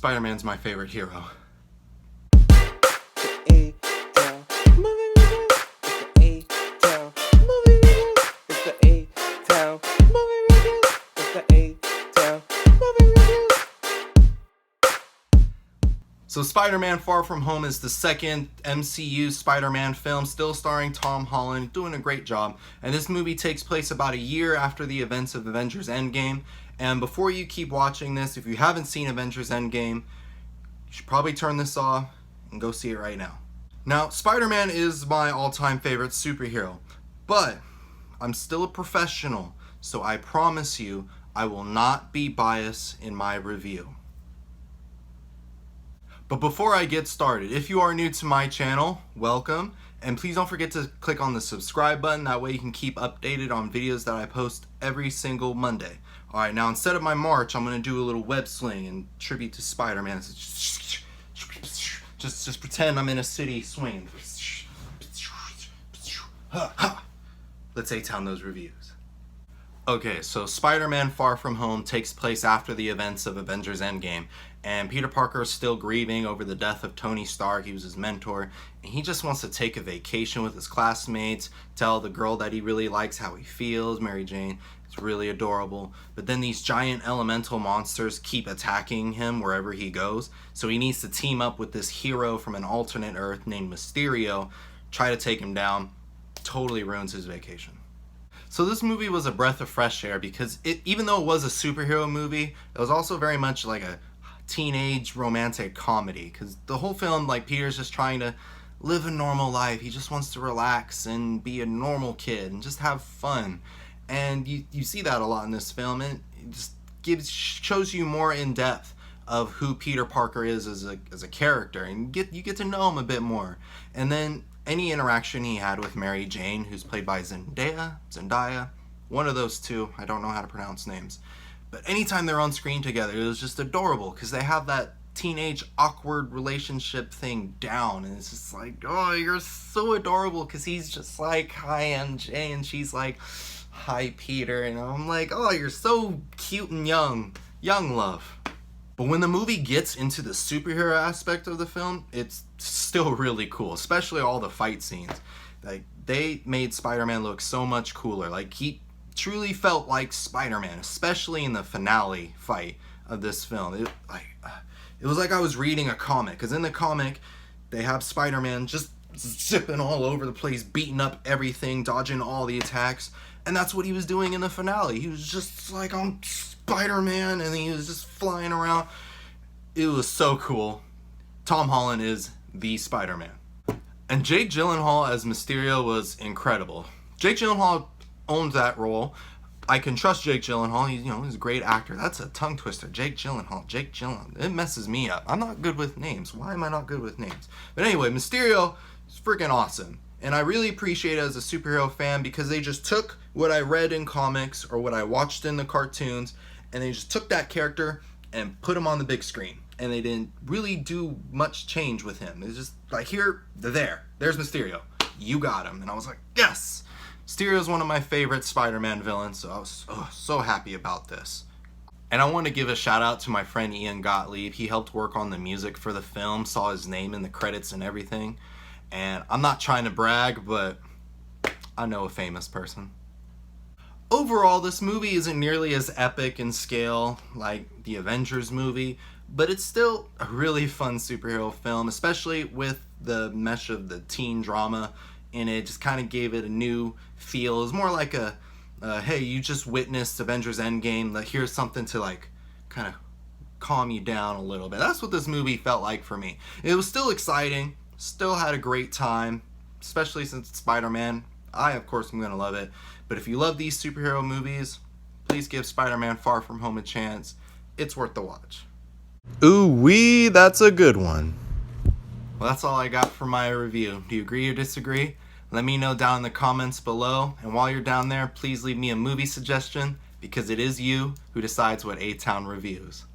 Spider-Man's my favorite hero. So Spider-Man Far From Home is the second MCU Spider-Man film, still starring Tom Holland, doing a great job. And this movie takes place about a year after the events of Avengers Endgame. And before you keep watching this, if you haven't seen Avengers Endgame, you should probably turn this off and go see it right now. Now, Spider-Man is my all-time favorite superhero, but I'm still a professional, so I promise you I will not be biased in my review. But before I get started, if you are new to my channel, welcome, and please don't forget to click on the subscribe button. That way you can keep updated on videos that I post every single Monday. Alright, now instead of my march, I'm going to do a little web sling in tribute to Spider-Man. Just pretend I'm in a city swing. Let's A-Town those reviews. Okay, so Spider-Man Far From Home takes place after the events of Avengers Endgame, and Peter Parker is still grieving over the death of Tony Stark. He was his mentor, and he just wants to take a vacation with his classmates, tell the girl that he really likes how he feels, Mary Jane. It's really adorable. But then these giant elemental monsters keep attacking him wherever he goes, so he needs to team up with this hero from an alternate Earth named Mysterio, try to take him down. Totally ruins his vacation. So this movie was a breath of fresh air because even though it was a superhero movie, it was also very much like a teenage romantic comedy, because the whole film, like, Peter's just trying to live a normal life. He just wants to relax and be a normal kid and just have fun. And you see that a lot in this film, and it just shows you more in depth of who Peter Parker is as a character, and you get to know him a bit more. And then any interaction he had with Mary Jane, who's played by Zendaya, one of those two, I don't know how to pronounce names. But anytime they're on screen together, it was just adorable, because they have that teenage awkward relationship thing down, and it's just like, oh, you're so adorable, because he's just like, hi MJ, and she's like, hi Peter, and I'm like, oh, you're so cute and young love. But when the movie gets into the superhero aspect of the film, it's still really cool, especially all the fight scenes. Like, they made Spider-Man look so much cooler. Like, he truly felt like Spider-Man, especially in the finale fight of this film. It was like I was reading a comic, because in the comic, they have Spider-Man just zipping all over the place, beating up everything, dodging all the attacks, and that's what he was doing in the finale. He was just like, I'm Spider-Man, and he was just flying around. It was so cool. Tom Holland is the Spider-Man. And Jake Gyllenhaal as Mysterio was incredible. Jake Gyllenhaal owns that role. I can trust Jake Gyllenhaal. He's a great actor. That's a tongue twister. Jake Gyllenhaal. It messes me up. I'm not good with names. Why am I not good with names? But anyway, Mysterio is freaking awesome. And I really appreciate it as a superhero fan, because they just took what I read in comics or what I watched in the cartoons, and they just took that character and put him on the big screen. And they didn't really do much change with him. It's just like, here, there's Mysterio. You got him. And I was like, yes! Mysterio is one of my favorite Spider-Man villains, so I was so happy about this. And I want to give a shout out to my friend Ian Gottlieb. He helped work on the music for the film, saw his name in the credits and everything. And I'm not trying to brag, but I know a famous person. Overall, this movie isn't nearly as epic in scale like the Avengers movie, but it's still a really fun superhero film, especially with the mesh of the teen drama in it. Just kind of gave it a new feel. It was more like a, hey, you just witnessed Avengers Endgame, like, here's something to, like, kind of calm you down a little bit. That's what this movie felt like for me. It was still exciting, still had a great time, especially since it's Spider-Man. I, of course, am going to love it. But if you love these superhero movies, please give Spider-Man Far From Home a chance. It's worth the watch. Ooh-wee, that's a good one. Well, that's all I got for my review. Do you agree or disagree? Let me know down in the comments below. And while you're down there, please leave me a movie suggestion, because it is you who decides what A-Town reviews.